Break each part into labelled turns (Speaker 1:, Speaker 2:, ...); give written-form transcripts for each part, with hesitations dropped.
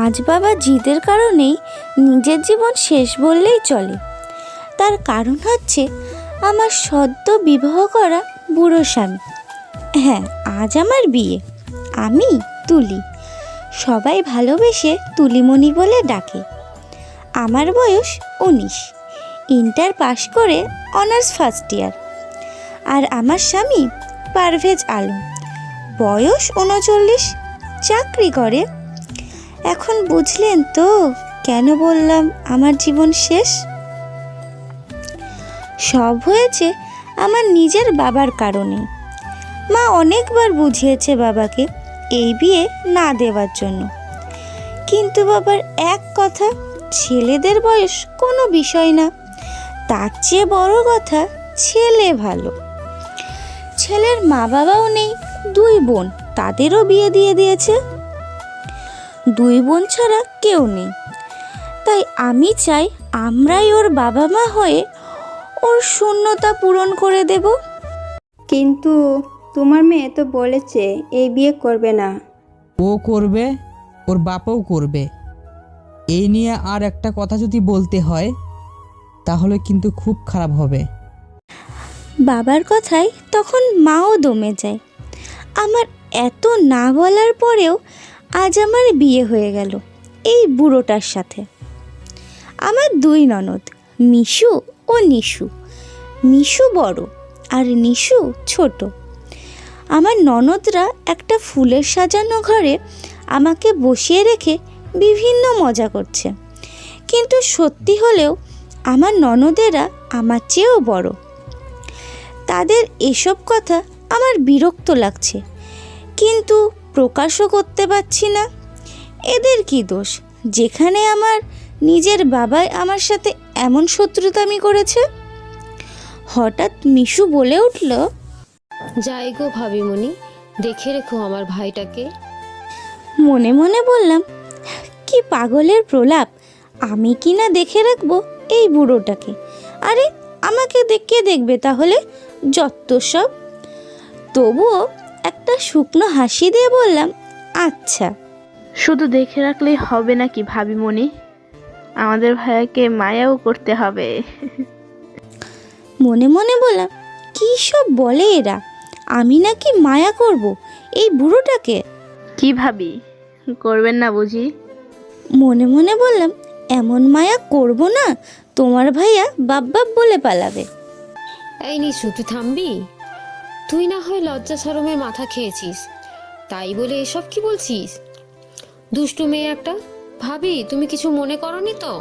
Speaker 1: আজ বাবা জিদের কারণেই নিজের জীবন শেষ বললেই চলে। তার কারণ হচ্ছে আমার সদ্য বিবাহ করা বুড়ো স্বামী। হ্যাঁ, আজ আমার বিয়ে। আমি তুলি, সবাই ভালোবেসে তুলিমণি বলে ডাকে। আমার বয়স 19, ইন্টার পাশ করে অনার্স ফার্স্ট ইয়ার। আর আমার স্বামী পারভেজ আলম, বয়স 39, চাকরি করে। এখন বুঝলেন তো কেন বললাম আমার জীবন শেষ? সব হয়েছে আমার নিজের বাবার কারণে। মা অনেকবার বুঝিয়েছে বাবাকে এই বিয়ে না দেওয়ার জন্য, কিন্তু বাবার এক কথা, ছেলেদের বয়স কোনো বিষয় না, তার চেয়ে বড় কথা ছেলে ভালো। ছেলের মা বাবাও নেই, 2 বোন, তাদেরও বিয়ে দিয়ে দিয়েছে। 2 বোন ছাড়া কেউ নেই। তাই আমি চাই আমরাই ওর বাবা মা হয়ে ওর শূন্যতা পূরণ করে দেব।
Speaker 2: কিন্তু তোমার মেয়ে তো বলেছে এই বিয়ে করবে না।
Speaker 3: ও করবে, ওর বাপও করবে। এই নিয়ে আর একটা কথা যদি বলতে হয় তাহলে কিন্তু খুব খারাপ হবে।
Speaker 1: বাবার কথায় তখন মাও দমে যায়। আমার এত না বলার পরেও আজ আমার বিয়ে হয়ে গেল এই বুড়োটার সাথে। আমার 2 ননদ, মিশু ও নিশু। মিশু বড় আর নিশু ছোট। আমার ননদরা একটা ফুলের সাজানো ঘরে আমাকে বসিয়ে রেখে বিভিন্ন মজা করছে, কিন্তু সত্যি হলেও আমার ননদেরা আমার চেয়েও বড়। তাদের এসব কথা আমার বিরক্ত লাগছে, কিন্তু প্রকাশও করতে পারছি না। এদের কি দোষ যেখানে আমার নিজের বাবাই আমার সাথে এমন শত্রুতামি করেছে? হঠাৎ মিশু বলে উঠল,
Speaker 4: যাই গো ভাবিমণি, দেখে রেখো আমার ভাইটাকে।
Speaker 1: মনে মনে বললাম, কি পাগলের প্রলাপ, আমি কি না দেখে রাখবো এই বুড়োটাকে? আরে আমাকে কে দেখবে তাহলে? যত সব। তবুও একটা শুকনো হাসি দিয়ে বললাম, আচ্ছা।
Speaker 5: শুধু দেখে রাখলেই হবে নাকি ভাবিমণি, আমাদের ভাইয়াকে মায়াও করতে হবে।
Speaker 1: মনে মনে বললাম, কী সব বলে এরা, আমি নাকি মায়া করব এই বুড়োটাকে?
Speaker 5: কি ভাবি, করবেন না বুঝি?
Speaker 1: মনে মনে বললাম, এমন মায়া করব না, তোমার ভাইয়া বাপ বাপ বলে পালাবে।
Speaker 4: এই নিশু, তুই থামবি? তুই না হয় লজ্জা শরমে মাথা খেয়েছিস, তাই বলে এসব কি বলছিস? দুষ্টু মেয়ে একটা। ভাবি, তুমি কিছু মনে করনি তো?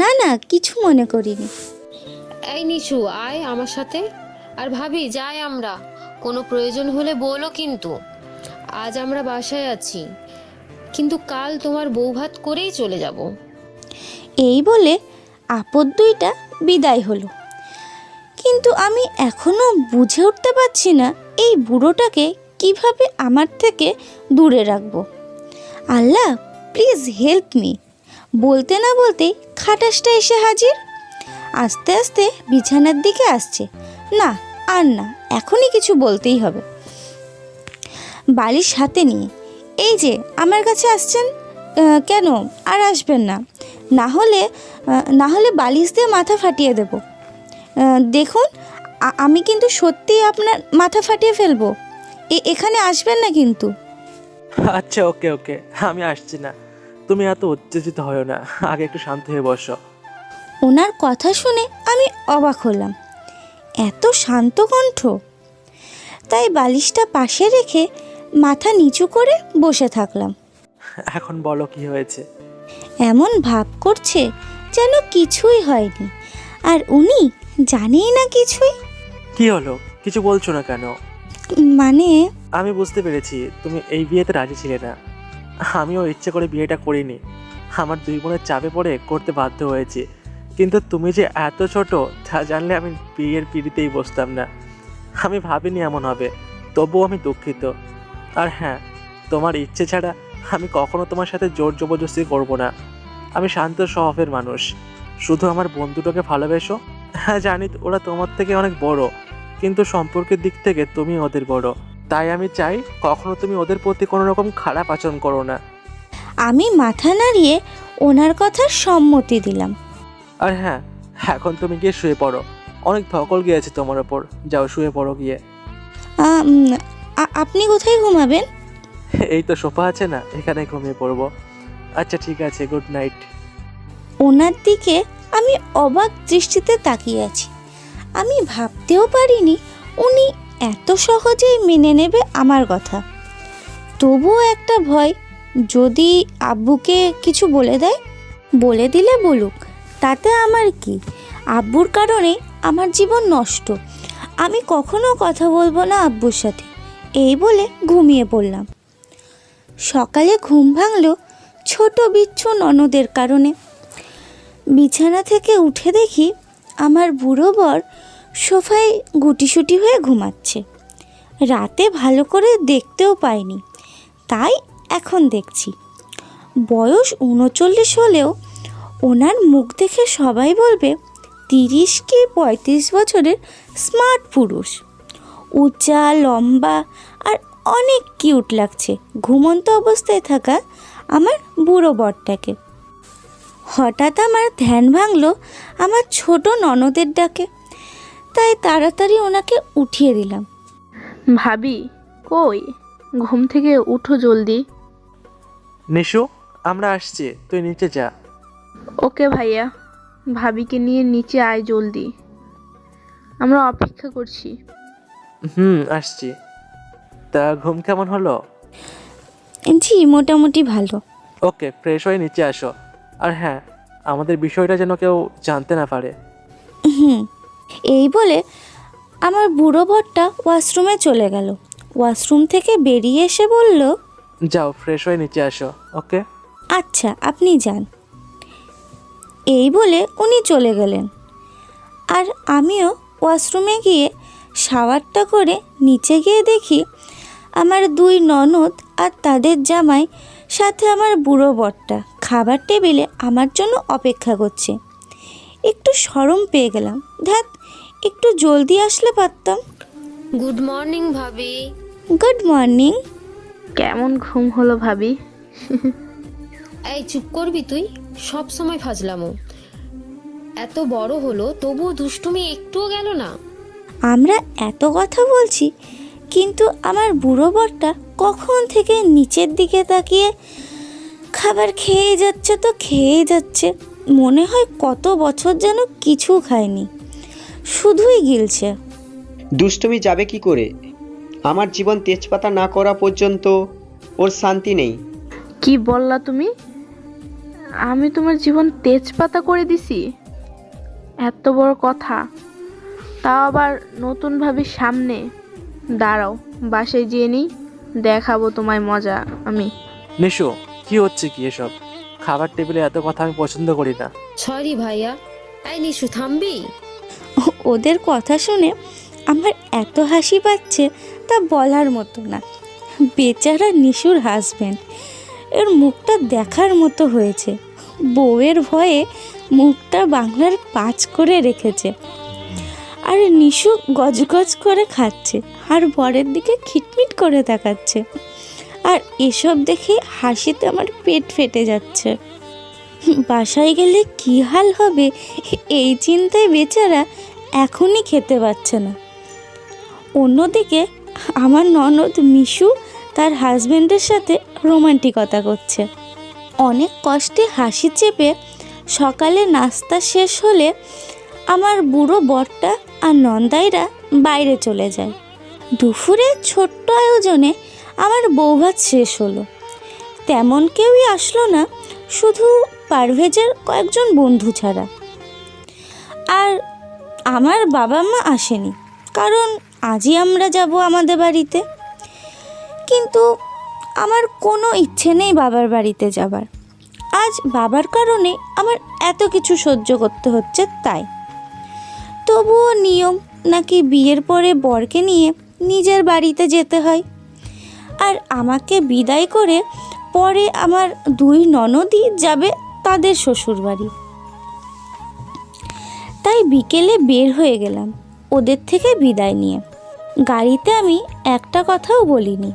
Speaker 1: না না, কিছু মনে করিনি।
Speaker 4: এই নিশু, আয় আমার সাথে। আর ভাবি, যাই আমরা, কোনো প্রয়োজন হলে বলো কিন্তু। আজ আমরা বাসায় আছি, কিন্তু কাল তোমার বৌভাত করেই চলে যাব।
Speaker 1: এই বলে আপদ 2টা বিদায় হলো। কিন্তু আমি এখনো বুঝে উঠতে পারছি না এই বুড়োটাকে কিভাবে আমার থেকে দূরে রাখবো। আল্লাহ, প্লিজ হেল্প মি। বলতে না বলতেই খাটাসটা এসে হাজির। আস্তে আস্তে বিছানার দিকে আসছে। না, আর না, এখনই কিছু বলতেই হবে। বালিশ হাতে নিয়ে, এই যে আমার কাছে আসছেন কেন? আর আসবেন না, না হলে বালিশ দিয়ে মাথা ফাটিয়ে দেব। দেখুন, আমি কিন্তু সত্যিই আপনার মাথা ফাটিয়ে ফেলবো। এখানে আসবেন না কিন্তু।
Speaker 6: আচ্ছা, ওকে ওকে, আমি আসছি না। তুমি এত উত্তেজিত হও না, আগে একটু শান্ত হয়ে বসো।
Speaker 1: ওনার কথা শুনে আমি অবাক হলাম, এত শান্ত কণ্ঠ। তাই বালিশটা পাশে রেখে মাথা নিচু করে বসে থাকলাম।
Speaker 6: এখন বলো কি হয়েছে?
Speaker 1: এমন ভাব করছে যেন কিছুই হয়নি, আর উনি জানেই না কিছুই।
Speaker 6: কি হলো, কিছু বলছো না কেন?
Speaker 1: মানে,
Speaker 6: আমি বুঝতে পেরেছি তুমি এই বিয়েতে রাজি ছিলে না। আমিও ইচ্ছে করে বিয়েটা করিনি, আমার 2 বোনের চাপে পড়ে করতে বাধ্য হয়েছি। কিন্তু তুমি যে এত ছোট তা জানলে আমি বিয়ের পিড়িতেই বসতাম না। আমি ভাবিনি এমন হবে, তবুও আমি দুঃখিত। আর হ্যাঁ, তোমার ইচ্ছে ছাড়া আমি কখনো তোমার সাথে জোর জবরদস্তি করব না। আমি শান্ত স্বভাবের মানুষ, শুধু আমার বন্ধুটাকে ভালোবেসো। হ্যাঁ জানি ওরা তোমার থেকে অনেক বড়, কিন্তু সম্পর্কের দিক থেকে তুমি ওদের বড়। তাই আমি চাই কখনো তুমি ওদের প্রতি কোনো রকম খারাপ আচরণ করো না।
Speaker 1: আমি মাথা নাড়িয়ে ওনার কথার সম্মতি দিলাম।
Speaker 6: আর হ্যাঁ, এখন তুমি গিয়ে শুয়ে পড়ো, অনেক ধকল গিয়েছে তোমার ওপর। যাও শুয়ে পড়ো গিয়ে।
Speaker 1: আপনি কোথায় ঘুমাবেন?
Speaker 6: এই তো সোফা আছে না, এখানে ঘুমিয়ে পড়বো। আচ্ছা ঠিক আছে, গুড নাইট।
Speaker 1: ওনার দিকে আমি অবাক দৃষ্টিতে তাকিয়ে আছি। আমি ভাবতেও পারিনি উনি এত সহজেই মেনে নেবে আমার কথা। তবুও একটা ভয়, যদি আব্বুকে কিছু বলে দেয়। বলে দিলে বলুক, তাতে আমার কি? আব্বুর কারণে আমার জীবন নষ্ট। আমি কখনো কথা বলবো না আব্বুর সাথে, এই বলে ঘুমিয়ে পড়লাম। সকালে ঘুম ভাঙলো ছোট বিচ্ছু ননদের কারণে। বিছানা থেকে উঠে দেখি আমার বুড়ো বর সোফায় গুটিসুটি হয়ে ঘুমাচ্ছে। রাতে ভালো করে দেখতেও পাইনি, তাই এখন দেখছি। বয়স 39 হলেও ওনার মুখ দেখে সবাই বলবে 30 কি 35 বছরের স্মার্ট পুরুষ। উঁচা, লম্বা আর অনেক কিউট লাগছে ঘুমন্ত অবস্থায় থাকা আমার বুড়ো বরটাকে। হঠাৎ আমার ধ্যান ভাঙলো আমার ছোট ননদের ডাকে, তাই তাড়াতাড়ি ওনাকে উঠিয়ে দিলাম।
Speaker 5: ভাবি কই? ঘুম থেকে উঠো জলদি।
Speaker 6: নিশু, আমরা আসছি, তুই নিচে যা।
Speaker 5: ওকে ভাইয়া, ভাবিকে নিয়ে নিচে আয় জলদি, আমরা অপেক্ষা করছি।
Speaker 6: আসছি। তা ঘুম কেমন হলো?
Speaker 1: জি, মোটামুটি ভালো।
Speaker 6: ওকে, ফ্রেশ হয়ে নিচে আসো। আর হ্যাঁ, আমাদের বিষয়টা যেন কেউ জানতে না পারে।
Speaker 1: এই বলে আমার বুড়ো বরটা ওয়াশরুমে চলে গেল। ওয়াশরুম থেকে বেরিয়ে এসে বলল,
Speaker 6: যাও ফ্রেশ হয়ে নিচে আসো। ওকে।
Speaker 1: আচ্ছা, আপনি যান। এই বলে উনি চলে গেলেন। আর আমিও ওয়াশরুমে গিয়ে শাওয়ারটা করে নিচে গিয়ে দেখি আমার 2 ননদ আর তাদের জামাই, সাথে আমার বুড়ো বরটা খাবার টেবিলে আমার জন্য অপেক্ষা করছে। একটু শরম পেয়ে গেলাম। ধ্যাত, একটু জলদি আসলে পারতাম।
Speaker 4: গুড মর্নিং ভাবি।
Speaker 1: Good morning.
Speaker 5: কেমন ঘুম হলো ভাবি?
Speaker 4: এই চুপ করবি তুই, সব সময় ফাজলামো। এত বড় হলো তবুও দুষ্টুমি একটুও গেল না।
Speaker 1: আমরা এত কথা বলছি, কিন্তু আমার বুড়ো বরটা কখন থেকে নিচের দিকে তাকিয়ে খাবার খেয়ে যাচ্ছে তো খেয়ে যাচ্ছে। মনে হয় কত বছর যেন কিছু খায়নি, শুধুই গিলছে।
Speaker 7: দুষ্টুমি যাবে কি করে? আমার জীবন তেজপাতা না করা পর্যন্ত ওর শান্তি নেই।
Speaker 5: কি বললা তুমি? আমি তোমার জীবন তেজপাতা করে দিছি? এত বড় কথা, তাও আবার নতুন ভাবির সামনে? দাঁড়াও, বাসায় যেয়ে নিই, দেখাবো তোমায় মজা আমি।
Speaker 6: নিশু, কি হচ্ছে কি এসব? খাবার টেবিলে এত কথা আমি পছন্দ করি না।
Speaker 4: সরি ভাইয়া। এই নিশু, থামবি?
Speaker 1: ওদের কথা শুনে আমার এত হাসি পাচ্ছে তা বলার মতো না। বেচারা নিশুর হাজব্যান্ড, এর মুখটা দেখার মতো হয়েছে। বউয়ের ভয়ে মুখটা বাংলার 5 করে রেখেছে। আর নিশু গজগজ করে খাচ্ছে আর বরের দিকে খিটমিট করে তাকাচ্ছে। আর এসব দেখে হাসিতে আমার পেট ফেটে যাচ্ছে। বাসায় গেলে কি হাল হবে এই চিন্তায় বেচারা এখনই খেতে পাচ্ছে না। অন্যদিকে আমার ননদ মিশু তার হাজবেন্ডের সাথে রোমান্টিকতা করছে। অনেক কষ্টে হাসি চেপে সকালে নাস্তা শেষ হলে আমার বুড়ো বরটা আর নন্দাইরা বাইরে চলে যায়। দুপুরে ছোট্ট আয়োজনে আমার বৌভাত শেষ হলো। তেমন কেউই আসলো না, শুধু পারভেজের কয়েকজন বন্ধু ছাড়া। আর আমার বাবা মা আসেনি, কারণ আজই আমরা যাব আমাদের বাড়িতে। কিন্তু আমার কোনো ইচ্ছে নেই বাবার বাড়িতে যাবার। আজ বাবার কারণে আমার এত কিছু সহ্য করতে হচ্ছে। তাই তবুও নিয়ম নাকি বিয়ের পরে বরকে নিয়ে নিজের বাড়িতে যেতে হয়। আর আমাকে বিদায় করে পরে আমার 2 ননদই যাবে তাদের শ্বশুরবাড়ি। তাই বিকেলে বের হয়ে গেলাম ওদের থেকে বিদায় নিয়ে। গাড়িতে আমি একটা কথাও বলিনি,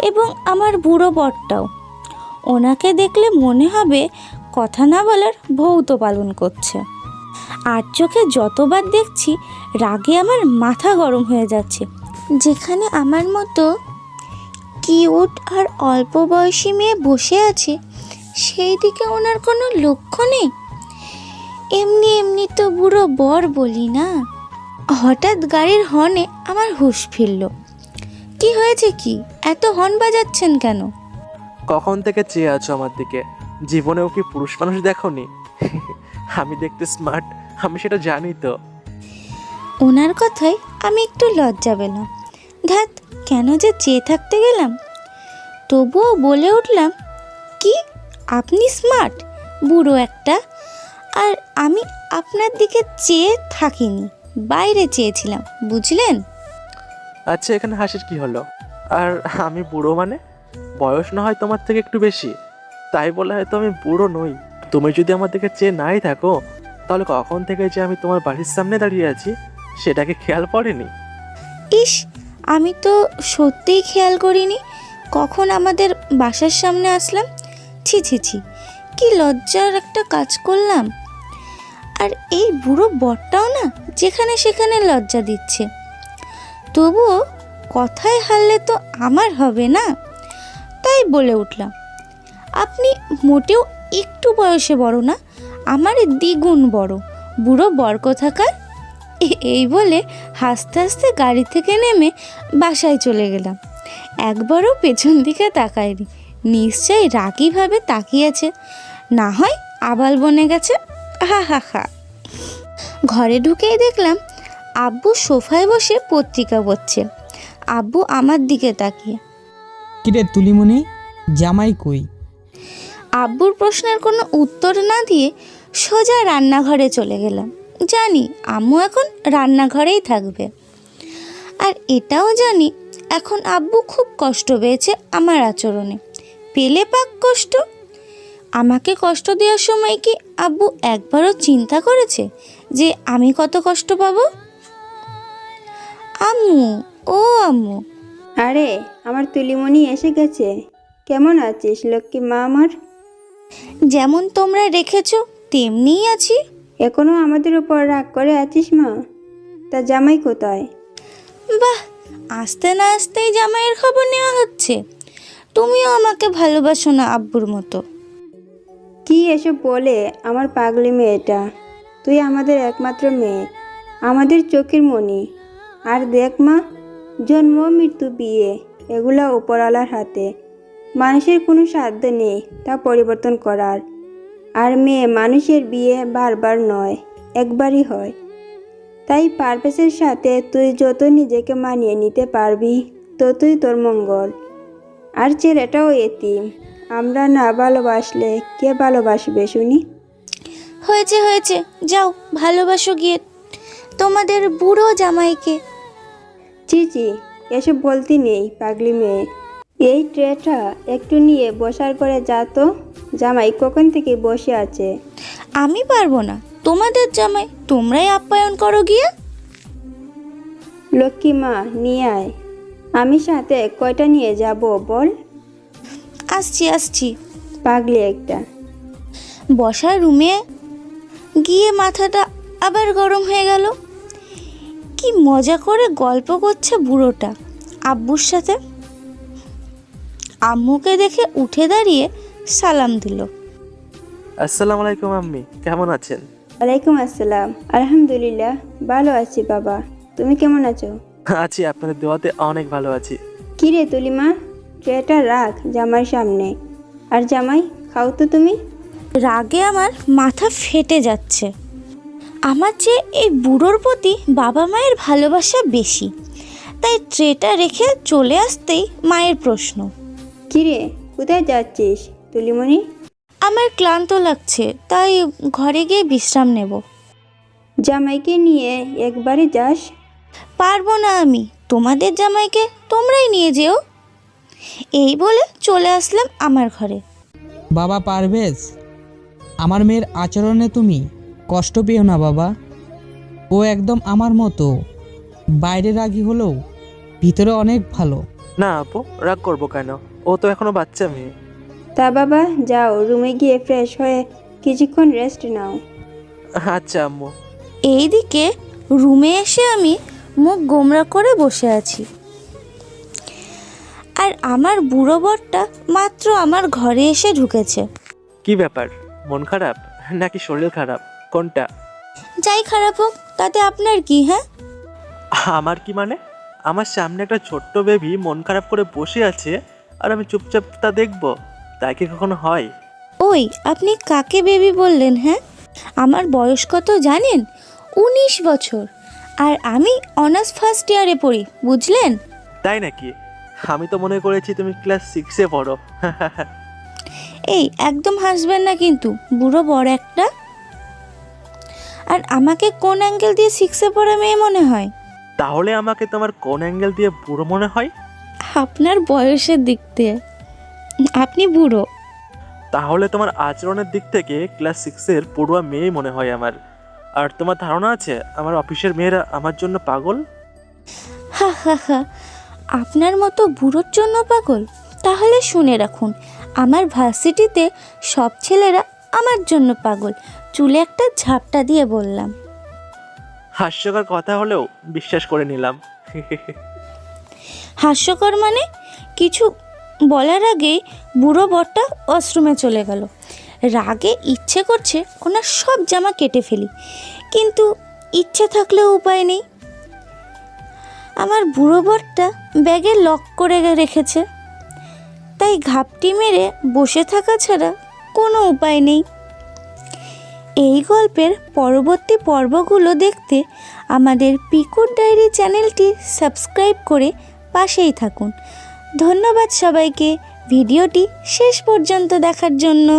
Speaker 1: এবং আমার বুড়ো বরটাও। ওনাকে দেখলে মনে হবে কথা না বলার ভৌত পালন করছে। আর চোখে যতবার দেখছি রাগে আমার মাথা গরম হয়ে যাচ্ছে। যেখানে আমার মতো কিউট আর অল্প বয়সী মেয়ে বসে আছে সেই দিকে ওনার কোনো লক্ষ্য নেই। এমনি এমনি তো বুড়ো বর বলি না। হঠাৎ গাড়ির হর্নে আমার হুঁশ ফিরল। কি হয়েছে, কি এত হর্ন বাজাচ্ছেন কেন?
Speaker 6: কখন থেকে চেয়ে আছো আমার দিকে? জীবনেও কি পুরুষ মানুষ দেখোনি? আমি দেখতে স্মার্ট, আমি সেটা জানি তো।
Speaker 1: ওনার কথায় আমি একটু লজ্জা পেলাম। ধ্যাত, কেন যে চেয়ে থাকতে গেলাম। তবুও বলে উঠলাম, কি আপনি স্মার্ট? বুড়ো একটা। আর আমি আপনার দিকে চেয়ে থাকিনি, বাইরে চেয়েছিলাম, বুঝলেন?
Speaker 6: আচ্ছা, এখানে হাসির কি হলো? আর আমি বুড়ো মানে? বয়স না হয় তোমার থেকে একটু বেশি, তাই বলে হয়তো আমি বুড়ো নই। তুমি যদি আমার দিকে চেয়ে নাই থাকো, তাহলে কখন থেকে যে আমি তোমার বাড়ির সামনে দাঁড়িয়ে আছি সেটাকে খেয়াল পড়েনি?
Speaker 1: ইস, আমি তো সত্যিই খেয়াল করিনি কখন আমাদের বাসার সামনে আসলাম। ছি ছি ছি, কি লজ্জার একটা কাজ করলাম। আর এই বুড়ো বরটাও না যেখানে সেখানে লজ্জা দিচ্ছে। তবুও কথায় হারলে তো আমার হবে না, তাই বলে উঠলাম, আপনি মোটেও একটু বয়সে বড় না, আমার দ্বিগুণ বড়। বুড়ো বর কোথাকার। এই বলে হাসতে হাসতে গাড়ি থেকে নেমে বাসায় চলে গেলাম। একবারও পেছন দিকে তাকায়নি। নিশ্চয়ই রাগীভাবে তাকিয়েছে, না হয় আবাল বনে গেছে। হা হা হা। ঘরে ঢুকেই দেখলাম আব্বু সোফায় বসে পত্রিকা পড়ছে। আব্বু আমার দিকে তাকিয়ে।
Speaker 3: কিরে তুলিমণি, জামাই কই?
Speaker 1: আব্বুর প্রশ্নের কোনো উত্তর না দিয়ে সোজা রান্নাঘরে চলে গেলাম। জানি আম্মু এখন রান্নাঘরেই থাকবে। আর এটাও জানি এখন আব্বু খুব কষ্ট পেয়েছে আমার আচরণে। পেলে পাক কষ্ট। আমাকে কষ্ট দেওয়ার সময় কি আব্বু একবারও চিন্তা করেছে যে আমি কত কষ্ট পাবো? আম্মু, ও আম্মু।
Speaker 2: আরে আমার তুলিমণি এসে গেছে। কেমন আছিস লক্ষ্মী মা আমার?
Speaker 1: যেমন তোমরা রেখেছো তেমনিই আছি।
Speaker 2: এখনো আমাদের উপর রাগ করে আছিস মা? তা জামাই কোথায়?
Speaker 1: বাহ, আসতে না আসতেই জামাইয়ের খবর নেওয়া হচ্ছে। তুমিও আমাকে ভালোবাসো না আব্বুর মতো?
Speaker 2: কি এসব বলে আমার পাগলি মেয়েটা? তুই আমাদের একমাত্র মেয়ে, আমাদের চোখের মণি। আর দেখ মা, জন্ম মৃত্যু বিয়ে এগুলা উপরওয়ালার হাতে। মানুষের কোনো সাধ্য নেই তা পরিবর্তন করার। আর মেয়ে মানুষের বিয়ে বারবার নয়, একবারই হয়। তাই পারভেজের সাথে তুই যত নিজেকে মানিয়ে নিতে পারবি ততই তোর মঙ্গল। আর ছেলেটাও এতিম, আমরা না ভালোবাসলে কে ভালোবাসবে শুনি?
Speaker 1: হয়েছে হয়েছে, যাও ভালোবাসো গিয়ে তোমাদের বুড়ো জামাইকে।
Speaker 2: চি চি, এসব বলতে নেই পাগলি মেয়ে। এই ট্রেটা একটু নিয়ে বসার করে যা তো। জামাই কখন থেকে বসে আছে।
Speaker 1: আমি পারবো না, তোমাদের জামাই, তোমরাই আপ্যায়ন করো গিয়ে।
Speaker 2: লক্ষ্মী মা, নিয়ে আয়। আমি সাথে কয়টা নিয়ে যাব বল?
Speaker 1: আসছি আসছি।
Speaker 2: পাগলি একটা।
Speaker 1: বসার রুমে গিয়ে মাথাটা আবার গরম হয়ে গেল। কি মজা করে গল্প করছে বুড়োটা আব্বুর সাথে। আম্মুকে দেখে উঠে দাঁড়িয়ে সালাম দিল।
Speaker 6: আসসালামু আলাইকুম আম্মি, কেমন আছেন?
Speaker 2: ওয়ালাইকুম আসসালাম। আলহামদুলিল্লাহ ভালো আছি বাবা, তুমি কেমন আছো?
Speaker 6: আছি, আপনাদের দোয়াতে অনেক ভালো আছি।
Speaker 2: কিরে তুলিমা, ট্রেটা রাখ জামাইয়ের সামনে। আর জামাই, খাও তো তুমি।
Speaker 1: রাগে আমার মাথা ফেটে যাচ্ছে। আমার চেয়ে এই বুড়োর প্রতি বাবা মায়ের ভালোবাসা বেশি, তাই ট্রেটা রেখে চলে আসতেই মায়ের প্রশ্ন,
Speaker 2: কিরে কোথায় যাচ্ছিস তুলিমণি?
Speaker 1: আমার ক্লান্ত লাগছে, তাই ঘরে গিয়ে বিশ্রাম নেব।
Speaker 2: জামাইকে নিয়ে একবারে যাস?
Speaker 1: পারবো না আমি, তোমাদের জামাইকে তোমরাই নিয়ে যেও। এই বলে চলে আসলাম আমার ঘরে।
Speaker 3: বাবা পারভেজ, আমার মেয়ের আচরণে তুমি কষ্ট পেও না বাবা। ও একদম আমার মতো, বাইরে রাগী হলেও ভিতরে অনেক ভালো।
Speaker 6: না আপু, রাগ করবো কেন? ও তো এখনো বাচ্চা মেয়ে।
Speaker 2: তা বাবা, যাও রুমে গিয়ে ফ্রেশ হয়ে কিছুক্ষণ রেস্ট নাও।
Speaker 6: আচ্ছা আম্মু।
Speaker 1: এইদিকে রুমে এসে আমি মুখ গোমড়া করে বসে আছি, আর আমার বুড়ো বরটা মাত্র আমার ঘরে এসে ঢুকেছে।
Speaker 6: কি ব্যাপার, মন খারাপ নাকি শরীর খারাপ, কোনটা?
Speaker 1: যাই খারাপ হোক তাতে আপনার কি? হ্যাঁ,
Speaker 6: আমার কি মানে? আমার সামনে একটা ছোট্ট বেবি মন খারাপ করে বসে আছে আর আমি চুপচাপ তা দেখবো? তাই কি কখনো হয়?
Speaker 1: ওই আপনি কাকে বেবি বললেন? হ্যাঁ, আমার বয়স কত জানেন? 19 বছর, আর আমি অনার্স ফার্স্ট ইয়ারে পড়ি, বুঝলেন?
Speaker 6: তাই নাকি? আমি তো মনে করেছি তুমি ক্লাস 6-এ পড়ো।
Speaker 1: এই একদম হাসবেন না কিন্তু, বুড়ো বড় একটা। আর আমাকে কোন অ্যাঙ্গেল দিয়ে 6-এ পড়া মেয়ে মনে হয়?
Speaker 6: তাহলে আমাকে তোমার কোন অ্যাঙ্গেল দিয়ে বুড়ো মনে হয়?
Speaker 1: আপনার বয়সের দিক দিয়ে আপনি বুড়ো।
Speaker 6: তাহলে তোমার আচরণের দিক থেকে ক্লাস 6-এর পড়ুয়া মেয়েই মনে হয় আমার। আর তোমার ধারণা আছে আমার অফিসের মেয়েরা আমার জন্য পাগল?
Speaker 1: হা হা হা, আপনার মতো বুড়োর জন্য পাগল? তাহলে শুনে রাখুন, আমার ভার্সিটিতে সব ছেলেরা আমার জন্য পাগল। চুলে একটা ঝাপটা দিয়ে বললাম।
Speaker 6: হাস্যকর কথা হলেও বিশ্বাস করে নিলাম।
Speaker 1: হাস্যকর মানে? কিছু বলার আগেই বুড়ো বরটা ওয়াশরুমে চলে গেল। রাগে ইচ্ছে করছে ওনার সব জামা কেটে ফেলি, কিন্তু ইচ্ছে থাকলেও উপায় নেই। আমার বুড়ো বরটা ব্যাগে লক করে রেখেছে, তাই ঘাপটি মেরে বসে থাকা ছাড়া কোনো উপায় নেই। এই গল্পের পরবর্তী পর্বগুলো দেখতে আমাদের পিকুর ডায়েরি চ্যানেলটি সাবস্ক্রাইব করে পাশেই থাকুন। ধন্যবাদ সবাইকে ভিডিওটি শেষ পর্যন্ত দেখার জন্য।